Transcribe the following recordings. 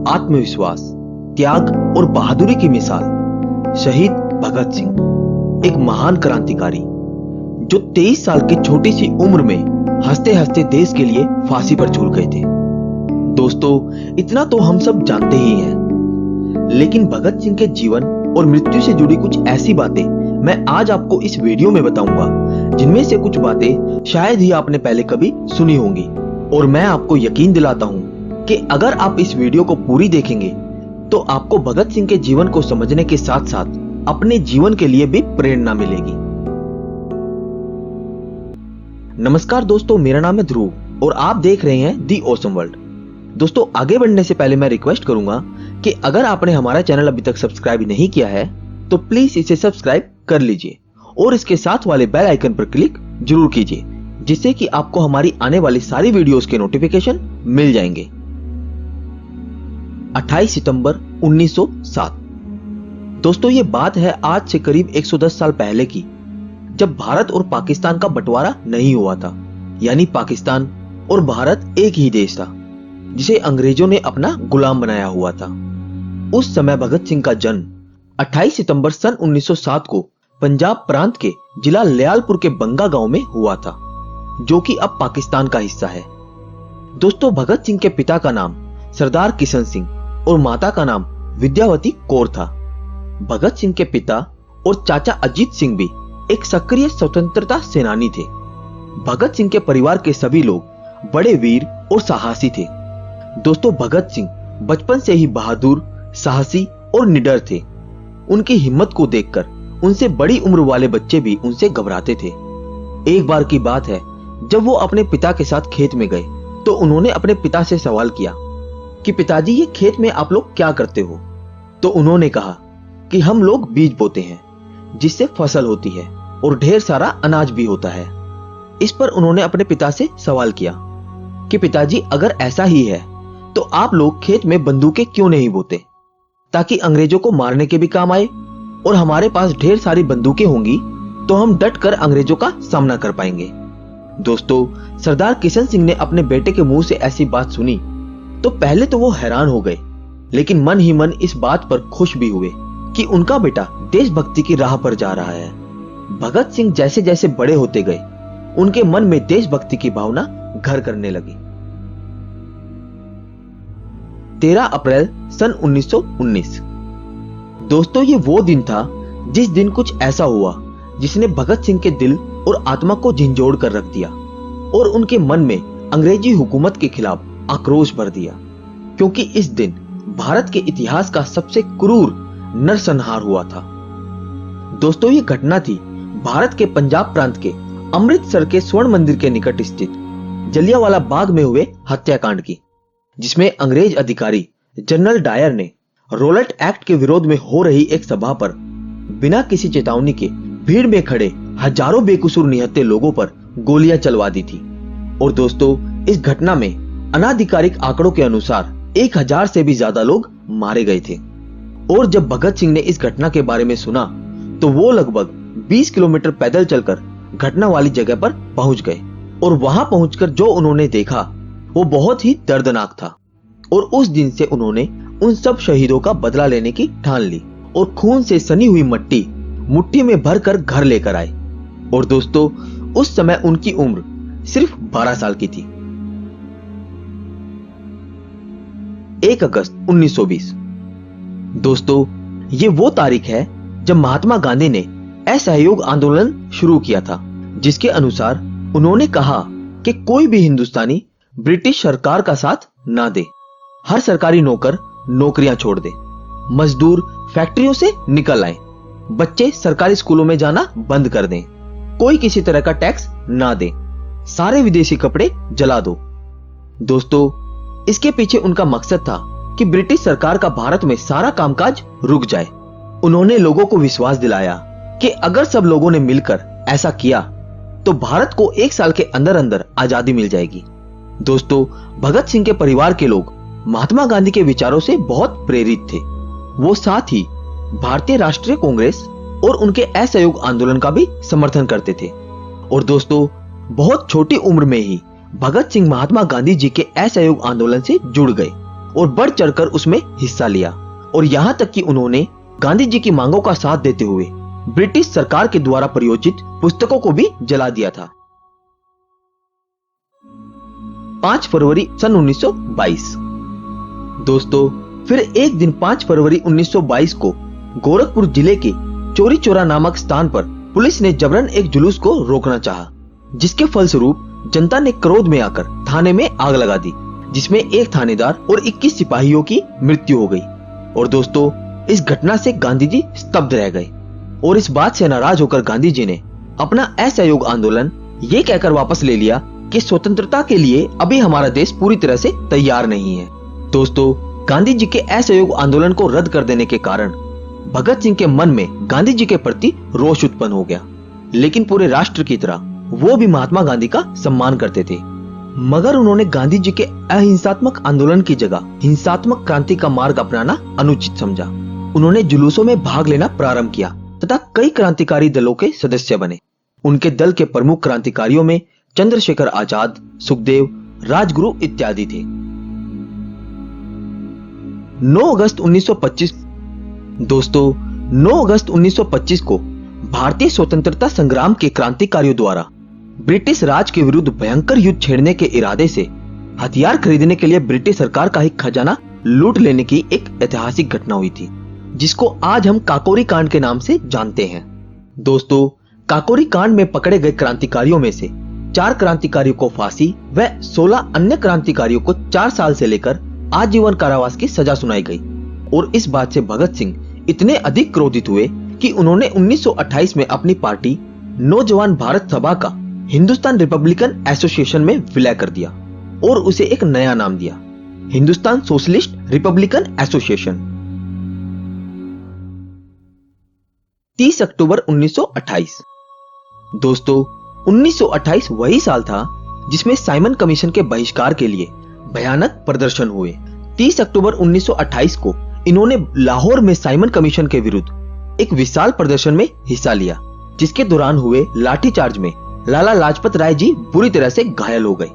आत्मविश्वास, त्याग और बहादुरी की मिसाल शहीद भगत सिंह, एक महान क्रांतिकारी जो 23 साल की छोटी सी उम्र में हंसते हंसते देश के लिए फांसी पर झूल गए थे। दोस्तों, इतना तो हम सब जानते ही हैं, लेकिन भगत सिंह के जीवन और मृत्यु से जुड़ी कुछ ऐसी बातें मैं आज आपको इस वीडियो में बताऊंगा, जिनमें से कुछ बातें शायद ही आपने पहले कभी सुनी होंगी। और मैं आपको यकीन दिलाता हूं कि अगर आप इस वीडियो को पूरी देखेंगे तो आपको भगत सिंह के जीवन को समझने के साथ साथ अपने जीवन के लिए भी प्रेरणा मिलेगी। नमस्कार दोस्तों, मेरा नाम है ध्रुव और आप देख रहे हैं दी ऑसम वर्ल्ड। दोस्तों, आगे बढ़ने से पहले मैं रिक्वेस्ट करूंगा कि अगर आपने हमारा चैनल अभी तक सब्सक्राइब नहीं किया है तो प्लीज इसे सब्सक्राइब कर लीजिए और इसके साथ वाले बेल आइकन पर क्लिक जरूर कीजिए, जिससे कि आपको हमारी आने वाली सारी वीडियोस के नोटिफिकेशन मिल जाएंगे। 28 सितंबर 1907। दोस्तों, ये बात है आज से करीब 110 साल पहले की, जब भारत और पाकिस्तान का बंटवारा नहीं हुआ था। यानी पाकिस्तान और भारत एक ही देश था, जिसे अंग्रेजों ने अपना गुलाम बनाया हुआ था। उस समय भगत सिंह का जन्म 28 सितंबर सन 1907 को पंजाब प्रांत के जिला लियालपुर के बंगा गांव में हुआ था, जो कि अब पाकिस्तान का हिस्सा है। दोस्तों, भगत सिंह के पिता का नाम सरदार किशन सिंह और माता का नाम विद्यावती कौर था। भगत सिंह के पिता और चाचा अजीत सिंह भी एक सक्रिय स्वतंत्रता सेनानी थे। भगत सिंह के परिवार के सभी लोग बड़े वीर और साहसी थे। दोस्तों, भगत सिंह बचपन से ही बहादुर, साहसी और निडर थे। उनकी हिम्मत को देखकर उनसे बड़ी उम्र वाले बच्चे भी उनसे घबराते थे। एक बार की बात है, जब वो अपने पिता के साथ खेत में गए तो उन्होंने अपने पिता से सवाल किया कि पिताजी, ये खेत में आप लोग क्या करते हो? तो उन्होंने कहा कि हम लोग बीज बोते हैं, जिससे फसल होती है और ढेर सारा अनाज भी होता है। इस पर उन्होंने अपने पिता से सवाल किया कि पिताजी, अगर ऐसा ही है तो आप लोग खेत में बंदूकें क्यों नहीं बोते, ताकि अंग्रेजों को मारने के भी काम आए, और हमारे पास ढेर सारी बंदूकें होंगी तो हम डट कर अंग्रेजों का सामना कर पाएंगे। दोस्तों, सरदार किशन सिंह ने अपने बेटे के मुंह से ऐसी बात सुनी तो पहले तो वो हैरान हो गए, लेकिन मन ही मन इस बात पर खुश भी हुए कि उनका बेटा देशभक्ति की राह पर जा रहा है। भगत सिंह जैसे जैसे बड़े होते गए, उनके मन में देशभक्ति की भावना घर करने लगी। 13 अप्रैल सन 1919। दोस्तों, ये वो दिन था जिस दिन कुछ ऐसा हुआ जिसने भगत सिंह के दिल और आत्मा को झंझोड़ कर रख दिया और उनके मन में अंग्रेजी हुकूमत के खिलाफ आक्रोश भर दिया, क्योंकि इस दिन भारत के इतिहास का सबसे क्रूर नरसंहार हुआ था। दोस्तों, ये घटना थी भारत के पंजाब प्रांत के अमृतसर के स्वर्ण मंदिर के निकट स्थित जलियांवाला बाग में हुए हत्याकांड की, जिसमें अंग्रेज अधिकारी जनरल डायर ने रोलट एक्ट के विरोध में हो रही एक सभा पर बिना किसी चेतावनी के भीड़ में खड़े हजारों बेकसूर निहत्थे लोगों पर गोलियां चलवा दी थी। और दोस्तों, इस घटना में अनाधिकारिक आंकड़ों के अनुसार 1000 से भी ज्यादा लोग मारे गए थे। और जब भगत सिंह ने इस घटना के बारे में सुना तो वो लगभग 20 किलोमीटर पैदल चलकर घटना वाली जगह पर पहुंच गए। और वहां पहुंचकर जो उन्होंने देखा वो बहुत ही दर्दनाक था। और उस दिन से उन्होंने उन सब शहीदों का बदला लेने की ठान ली और खून से सनी हुई मट्टी मुट्ठी में भरकर घर लेकर आए। और दोस्तों, उस समय उनकी उम्र सिर्फ 12 साल की थी। 1 अगस्त 1920। दोस्तों, ये वो तारीख है जब महात्मा गांधी ने असहयोग आंदोलन शुरू किया था, जिसके अनुसार उन्होंने कहा कि कोई भी हिंदुस्तानी ब्रिटिश सरकार का साथ ना दे, हर सरकारी नौकर नौकरियां छोड़ दे, मजदूर फैक्ट्रियों से निकल आए, बच्चे सरकारी स्कूलों में जाना बंद कर दें, कोई किसी तरह का टैक्स ना दे, सारे विदेशी कपड़े जला दो। दोस्तों, इसके पीछे उनका मकसद था कि ब्रिटिश सरकार का भारत में सारा कामकाज रुक जाए। उन्होंने लोगों को विश्वास दिलाया कि अगर सब लोगों ने मिलकर ऐसा किया तो भारत को 1 साल के अंदर अंदर आजादी मिल जाएगी। दोस्तों, भगत सिंह के परिवार के लोग महात्मा गांधी के विचारों से बहुत प्रेरित थे। वो साथ ही भारतीय राष्ट्रीय कांग्रेस और उनके असहयोग आंदोलन का भी समर्थन करते थे। और दोस्तों, बहुत छोटी उम्र में ही भगत सिंह महात्मा गांधी जी के असहयोग आंदोलन से जुड़ गए और बढ़ चढ़कर उसमें हिस्सा लिया और यहाँ तक कि उन्होंने गांधी जी की मांगों का साथ देते हुए ब्रिटिश सरकार के द्वारा प्रायोजित पुस्तकों को भी जला दिया था। 5 फरवरी सन 1922। दोस्तों, फिर एक दिन 5 फरवरी 1922 को गोरखपुर जिले के चोरी चौरा नामक स्थान पर पुलिस ने जबरन एक जुलूस को रोकना चाहा, जिसके फलस्वरूप जनता ने क्रोध में आकर थाने में आग लगा दी, जिसमें एक थानेदार और 21 सिपाहियों की मृत्यु हो गई। और दोस्तों, इस घटना से गांधी जी स्तब्ध रह गए और इस बात से नाराज होकर गांधी जी ने अपना असहयोग आंदोलन ये कहकर वापस ले लिया कि स्वतंत्रता के लिए अभी हमारा देश पूरी तरह से तैयार नहीं है। दोस्तों, गांधी जी के असहयोग आंदोलन को रद्द कर देने के कारण भगत सिंह के मन में गांधी जी के प्रति रोष उत्पन्न हो गया, लेकिन पूरे राष्ट्र की तरह वो भी महात्मा गांधी का सम्मान करते थे। मगर उन्होंने गांधी जी के अहिंसात्मक आंदोलन की जगह हिंसात्मक क्रांति का मार्ग अपनाना अनुचित समझा। उन्होंने जुलूसों में भाग लेना प्रारंभ किया तथा कई क्रांतिकारी दलों के सदस्य बने। उनके दल के प्रमुख क्रांतिकारियों में चंद्रशेखर आजाद, सुखदेव, राजगुरु इत्यादि थे। 9 अगस्त 1925। दोस्तों, 9 अगस्त 1925 को भारतीय स्वतंत्रता संग्राम के क्रांतिकारियों द्वारा ब्रिटिश राज के विरुद्ध भयंकर युद्ध छेड़ने के इरादे से हथियार खरीदने के लिए ब्रिटिश सरकार का ही खजाना लूट लेने की एक ऐतिहासिक घटना हुई थी, जिसको आज हम काकोरी कांड के नाम से जानते हैं। दोस्तों, काकोरी कांड में पकड़े गए क्रांतिकारियों में से 4 क्रांतिकारियों को फांसी व 16 अन्य क्रांतिकारियों को 4 साल से लेकर आजीवन कारावास की सजा सुनाई गई। और इस बात से भगत सिंह इतने अधिक क्रोधित हुए कि उन्होंने 1928 में अपनी पार्टी नौजवान भारत सभा का हिंदुस्तान रिपब्लिकन एसोसिएशन में विलय कर दिया और उसे एक नया नाम दिया, हिंदुस्तान सोशलिस्ट रिपब्लिकन एसोसिएशन। 30 अक्टूबर 1928। दोस्तों, 1928 वही साल था जिसमें साइमन कमीशन के बहिष्कार के लिए भयानक प्रदर्शन हुए। 30 अक्टूबर 1928 को इन्होंने लाहौर में साइमन कमीशन के विरुद्ध एक विशाल प्रदर्शन में हिस्सा लिया, जिसके दौरान हुए लाठीचार्ज में लाला लाजपत राय जी बुरी तरह से घायल हो गए।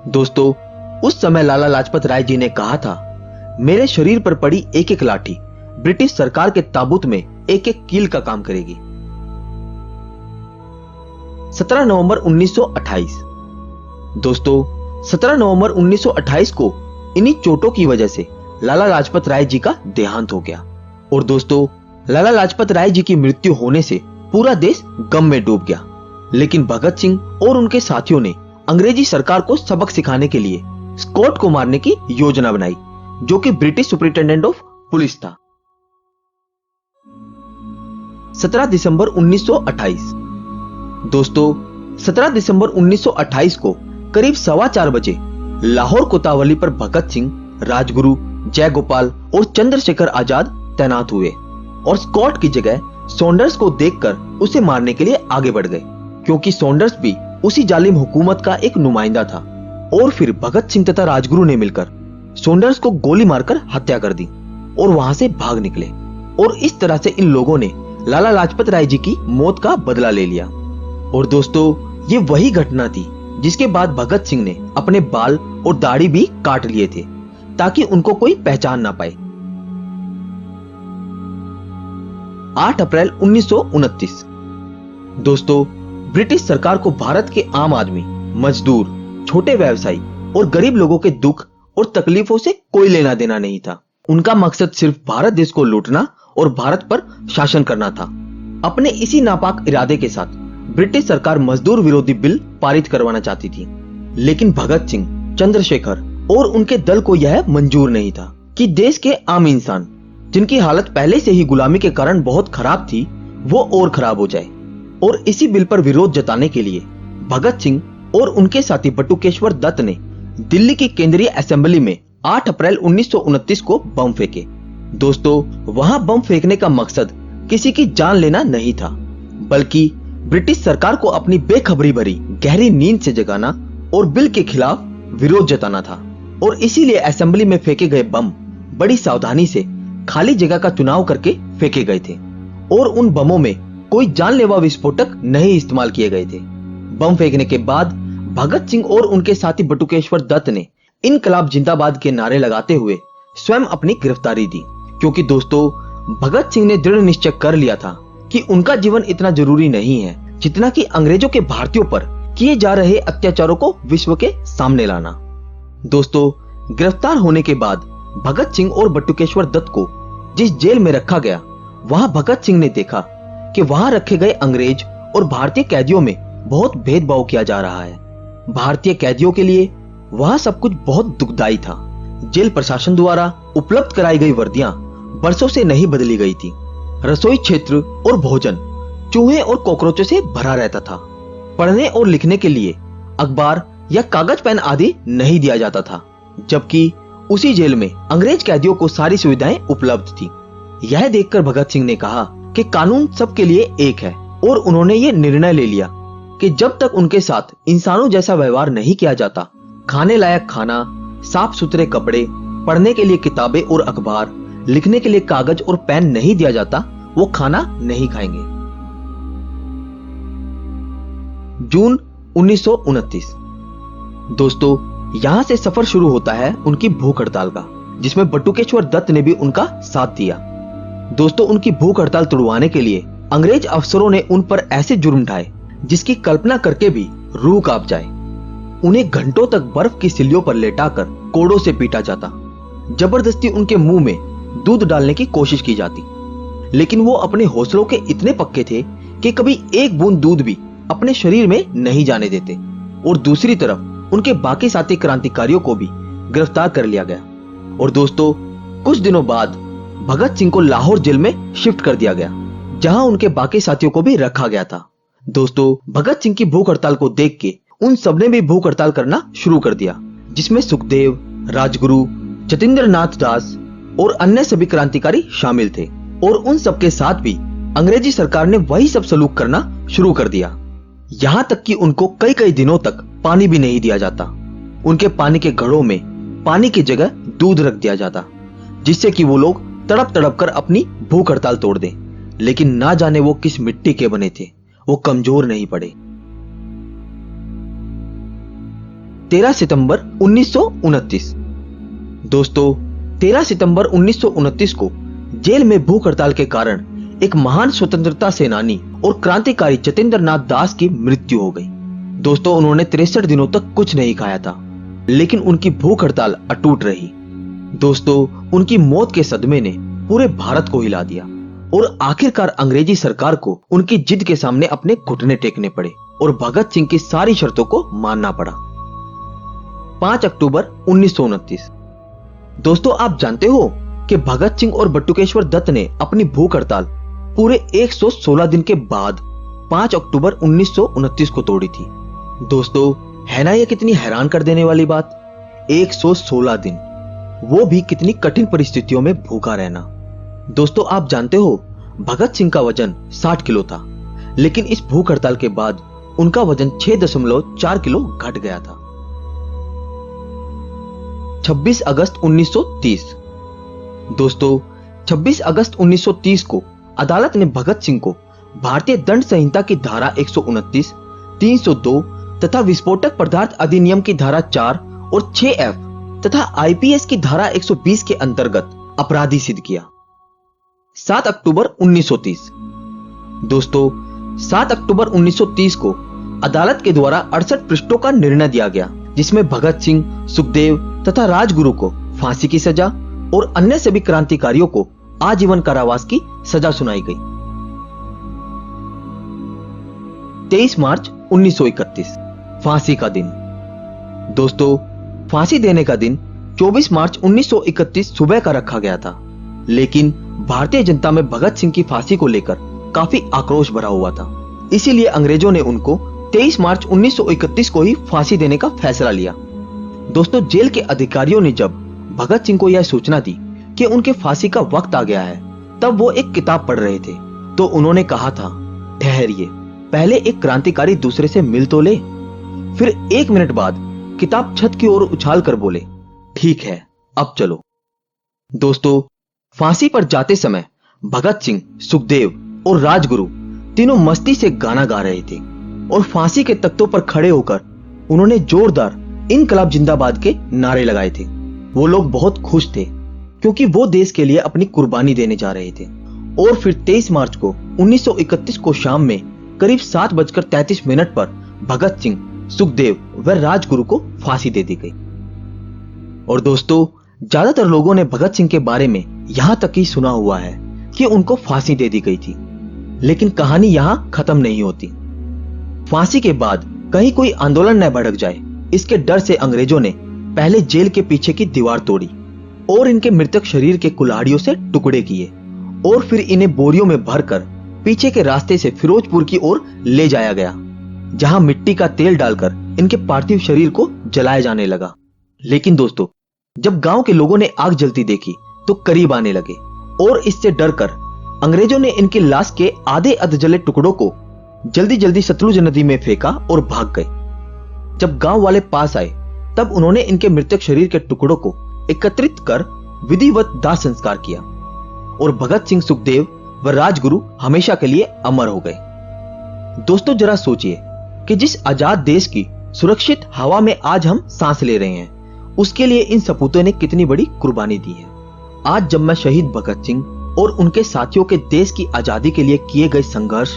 दोस्तों, उस समय लाला लाजपत राय जी ने कहा था, मेरे शरीर पर पड़ी एक एक लाठी ब्रिटिश सरकार के ताबूत में एक एक कील का काम करेगी। 17 नवंबर 1928। दोस्तों, 17 नवंबर 1928 को इन्हीं चोटों की वजह से लाला लाजपत राय जी का देहांत हो गया। और दोस्तों, लाला लाजपत राय जी की मृत्यु होने से पूरा देश गम में डूब गया। लेकिन भगत सिंह और उनके साथियों ने अंग्रेजी सरकार को सबक सिखाने के लिए स्कॉट को मारने की योजना बनाई, जो कि ब्रिटिश सुपरिटेंडेंट ऑफ पुलिस था। 17 दिसंबर 1928। दोस्तों, 17 दिसंबर 1928 को करीब 4:15 बजे लाहौर कोतवाली पर भगत सिंह, राजगुरु, जयगोपाल और चंद्रशेखर आजाद तैनात हुए और स्कॉट की जगह सॉन्डर्स को देखकर उसे मारने के लिए आगे बढ़ गए, क्योंकि सॉन्डर्स भी उसी जालिम हुकूमत का एक नुमाइंदा था। और फिर भगत सिंह तथा राजगुरु ने मिलकर सॉन्डर्स को गोली मारकर हत्या कर दी और वहां से भाग निकले। और इस तरह से इन लोगों ने लाला लाजपत राय जी की मौत का बदला ले लिया। और दोस्तों, ये वही घटना थी जिसके बाद भगत सिंह ने अपने बाल और दाढ़ी भी काट लिए थे ताकि उनको कोई पहचान ना पाए। 8 अप्रैल 1929। दोस्तों, ब्रिटिश सरकार को भारत के आम आदमी, मजदूर, छोटे व्यवसायी और गरीब लोगों के दुख और तकलीफों से कोई लेना देना नहीं था। उनका मकसद सिर्फ भारत देश को लूटना और भारत पर शासन करना था। अपने इसी नापाक इरादे के साथ ब्रिटिश सरकार मजदूर विरोधी बिल पारित करवाना चाहती थी, लेकिन भगत सिंह, चंद्रशेखर और उनके दल को यह मंजूर नहीं था कि देश के आम इंसान, जिनकी हालत पहले से ही गुलामी के कारण बहुत खराब थी, वो और खराब हो जाए। और इसी बिल पर विरोध जताने के लिए भगत सिंह और उनके साथी बटुकेश्वर दत्त ने दिल्ली की केंद्रीय असेंबली में 8 अप्रैल 1929 को बम फेंके। दोस्तों, वहां बम फेंकने का मकसद किसी की जान लेना नहीं था, बल्कि ब्रिटिश सरकार को अपनी बेखबरी भरी गहरी नींद से जगाना और बिल के खिलाफ विरोध जताना था। और इसीलिए असेंबली में फेंके गए बम बड़ी सावधानी से खाली जगह का चुनाव करके फेंके गए थे और उन बमों में कोई जानलेवा विस्फोटक नहीं इस्तेमाल किए गए थे। बम फेंकने के बाद भगत सिंह और उनके साथी बटुकेश्वर दत्त ने इनकलाब जिंदाबाद के नारे लगाते हुए स्वयं अपनी गिरफ्तारी दी, क्योंकि दोस्तों भगत सिंह ने दृढ़ निश्चय कर लिया था कि उनका जीवन इतना जरूरी नहीं है जितना कि अंग्रेजों के भारतीयों पर किए जा रहे अत्याचारों को विश्व के सामने लाना। दोस्तों गिरफ्तार होने के बाद भगत सिंह और बटुकेश्वर दत्त को जिस जेल में रखा गया, वहां भगत सिंह ने देखा कि वहां रखे गए अंग्रेज और भारतीय कैदियों में बहुत भेदभाव किया जा रहा है। भारतीय कैदियों के लिए वहां सब कुछ बहुत दुखदाई था। जेल प्रशासन द्वारा उपलब्ध कराई गई वर्दियां बरसों से नहीं बदली गई थी। रसोई क्षेत्र और भोजन चूहे और कॉकरोचों से भरा रहता था। पढ़ने और लिखने के लिए अखबार या कागज पेन आदि नहीं दिया जाता था, जबकि उसी जेल में अंग्रेज कैदियों को सारी सुविधाएं उपलब्ध थी। यह देखकर भगत सिंह ने कहा कि कानून सबके लिए एक है, और उन्होंने ये निर्णय ले लिया कि जब तक उनके साथ इंसानों जैसा व्यवहार नहीं किया जाता, खाने लायक खाना, साफ सुथरे कपड़े, पढ़ने के लिए किताबें और अखबार, लिखने के लिए कागज और पेन नहीं दिया जाता, वो खाना नहीं खाएंगे। जून 1929। दोस्तों यहां से सफर शुरू होता है उनकी भूख हड़ताल का, जिसमें बटुकेश्वर दत्त ने भी उनका साथ दिया। दोस्तों उनकी भूख हड़ताल तुड़वाने के लिए अंग्रेज अफसरों ने उन पर ऐसे जुर्म ढाए जिसकी कल्पना करके भी रूह कांप जाए। उन्हें घंटों तक बर्फ की सिल्लियों पर लेटाकर कोड़ों से पीटा जाता। जबरदस्ती उनके मुंह में दूध डालने की कोशिश की जाती, लेकिन वो अपने हौसलों के इतने पक्के थे कि कभी एक बूंद दूध भी अपने शरीर में नहीं जाने देते। और दूसरी तरफ उनके बाकी साथी क्रांतिकारियों को भी गिरफ्तार कर लिया गया। और दोस्तों कुछ दिनों बाद भगत सिंह को लाहौर जेल में शिफ्ट कर दिया गया, जहां उनके बाकी साथियों को भी रखा गया था। दोस्तों भगत सिंह की भूख हड़ताल को देख के उन सबने भी भूख हड़ताल करना शुरू कर दिया, जिसमें सुखदेव, राजगुरु, जतींद्र नाथ दास और अन्य सभी क्रांतिकारी शामिल थे। और उन सबके साथ भी अंग्रेजी सरकार ने वही सब सलूक करना शुरू कर दिया। यहाँ तक कि उनको कई कई दिनों तक पानी भी नहीं दिया जाता। उनके पानी के घड़ों में पानी की जगह दूध रख दिया जाता, जिससे कि वो लोग तड़प तड़प कर अपनी भूख हड़ताल तोड़ दें। लेकिन ना जाने वो किस मिट्टी के बने थे, वो कमजोर नहीं पड़े। 13 सितंबर 1929। दोस्तों 13 सितंबर 1929 को जेल में भूख हड़ताल के कारण एक महान स्वतंत्रता सेनानी और क्रांतिकारी जतींद्र नाथ दास की मृत्यु हो गई। दोस्तों उन्होंने 63 दिनों तक कुछ नहीं खाया था, लेकिन उनकी भूख हड़ताल अटूट रही। दोस्तों उनकी मौत के सदमे ने पूरे भारत को हिला दिया, और आखिरकार अंग्रेजी सरकार को उनकी जिद के सामने अपने घुटने टेकने पड़े और भगत सिंह की सारी शर्तों को मानना पड़ा। 5 अक्टूबर 1929। दोस्तों आप जानते हो कि भगत सिंह और बटुकेश्वर दत्त ने अपनी भूख हड़ताल पूरे 116 दिन के बाद 5 अक्टूबर 1929 को तोड़ी थी। दोस्तों है ना ये कितनी हैरान कर देने वाली बात। 116 दिन, वो भी कितनी कठिन परिस्थितियों में भूखा रहना। दोस्तों आप जानते हो भगत सिंह का वजन 60 किलो था, लेकिन इस भूख हड़ताल के बाद उनका वजन 6.4 किलो घट गया था। 26 अगस्त 1930। दोस्तों 26 अगस्त 1930 को अदालत ने भगत सिंह को भारतीय दंड संहिता की धारा 129, 302 तथा विस्फोटक पदार्थ अधिनियम की धारा 4 और 6F तथा आईपीएस की धारा 120 के अंतर्गत अपराधी सिद्ध किया। 7 अक्टूबर 1930। दोस्तों 7 अक्टूबर 1930 को अदालत के द्वारा 68 पृष्ठों का निर्णय दिया गया, जिसमें भगत सिंह, सुखदेव तथा राजगुरु को फांसी की सजा और अन्य सभी क्रांतिकारियों को आजीवन कारावास की सजा सुनाई गई। 23 मार्च 1931 फांसी का दिन। दोस्तों फांसी देने का दिन 24 मार्च 1931 सुबह का रखा गया था, लेकिन भारतीय जनता में भगत सिंह की फांसी को लेकर काफी आक्रोश भरा हुआ था। इसीलिए अंग्रेजों ने उनको 23 मार्च 1931 को ही फांसी देने का फैसला लिया। दोस्तों जेल के अधिकारियों ने जब भगत सिंह को यह सूचना दी कि उनके फांसी का वक्त आ गया है, तब वो एक किताब पढ़ रहे थे, तो उन्होंने कहा था, ठहरिए, पहले एक क्रांतिकारी दूसरे से मिल तो ले। फिर 1 मिनट बाद किताब छत की ओर उछाल कर बोले, ठीक है अब चलो। दोस्तों फांसी पर जाते समय भगत सिंह, सुखदेव और राजगुरु तीनों मस्ती से गाना गा रहे थे और फांसी के तख्तों पर खड़े होकर उन्होंने जोरदार इनकलाब जिंदाबाद के नारे लगाए थे। वो लोग बहुत खुश थे क्योंकि वो देश के लिए अपनी कुर्बानी देने जा रहे थे। और फिर 23 मार्च को 1931 को शाम में करीब 7:33 पर भगत सिंह, सुखदेव व राजगुरु को फांसी दे दी गई। और दोस्तों, ज्यादातर लोगों ने भगत सिंह के बारे में यहां तक ही सुना हुआ है कि उनको फांसी दे दी गई थी, लेकिन कहानी यहां खत्म नहीं होती। फांसी के बाद कहीं कोई आंदोलन न भड़क जाए, इसके डर से अंग्रेजों ने पहले जेल के पीछे की दीवार तोड़ी और इनके मृतक शरीर के कुल्हाड़ियों से टुकड़े किए और फिर इन्हें बोरियों में भरकर पीछे के रास्ते से फिरोजपुर की ओर ले जाया गया, जहां मिट्टी का तेल डालकर इनके पार्थिव शरीर को जलाया जाने लगा। लेकिन दोस्तों, जब गांव के लोगों ने आग जलती देखी तो करीब आने लगे और इससे डरकर अंग्रेजों ने इनकी लाश के आधे अधजले टुकड़ों को जल्दी जल्दी सतलुज नदी में फेंका और भाग गए। जब गांव वाले पास आए तब उन्होंने इनके मृतक शरीर के टुकड़ों को एकत्रित कर विधिवत दाह संस्कार किया और भगत सिंह, सुखदेव व राजगुरु हमेशा के लिए अमर हो गए। दोस्तों, जरा सोचिए कि जिस आजाद देश की सुरक्षित हवा में आज हम सांस ले रहे हैं, उसके लिए इन सपूतों ने कितनी बड़ी कुर्बानी दी है। आज जब मैं शहीद भगत सिंह और उनके साथियों के देश की आजादी के लिए किए गए संघर्ष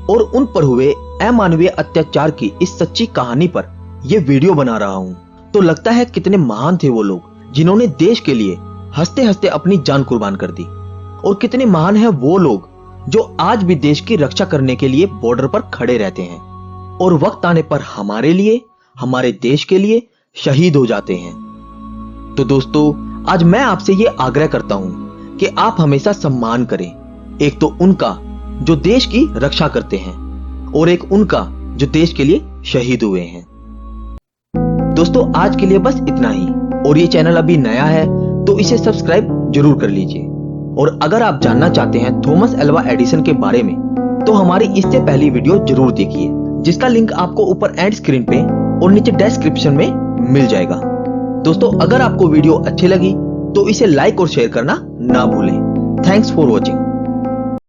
और उन पर हुए अमानवीय अत्याचार की इस सच्ची कहानी पर यह वीडियो बना रहा हूं, तो लगता है कितने महान थे वो लोग जिन्होंने देश के लिए हंसते हंसते अपनी जान कुर्बान कर दी, और कितने महान हैं वो लोग जो आज भी देश की रक्षा करने के लिए बॉर्डर पर खड़े रहते हैं और वक्त आने पर हमारे लिए, हमारे देश के लिए शहीद हो जाते हैं। तो दोस्तों, आज मैं आपसे ये आग्रह करता हूं कि आप हमेशा सम्मान करें, एक तो उनका जो देश की रक्षा करते हैं और एक उनका जो देश के लिए शहीद हुए हैं। दोस्तों, आज के लिए बस इतना ही, और ये चैनल अभी नया है तो इसे सब्सक्राइब जरूर कर लीजिए। और अगर आप जानना चाहते हैं थॉमस अल्वा एडिसन के बारे में, तो हमारी इससे पहली वीडियो जरूर देखिए, जिसका लिंक आपको ऊपर एंड स्क्रीन पे और नीचे डिस्क्रिप्शन में मिल जाएगा। दोस्तों, अगर आपको वीडियो अच्छी लगी तो इसे लाइक और शेयर करना ना भूलें। Thanks for watching.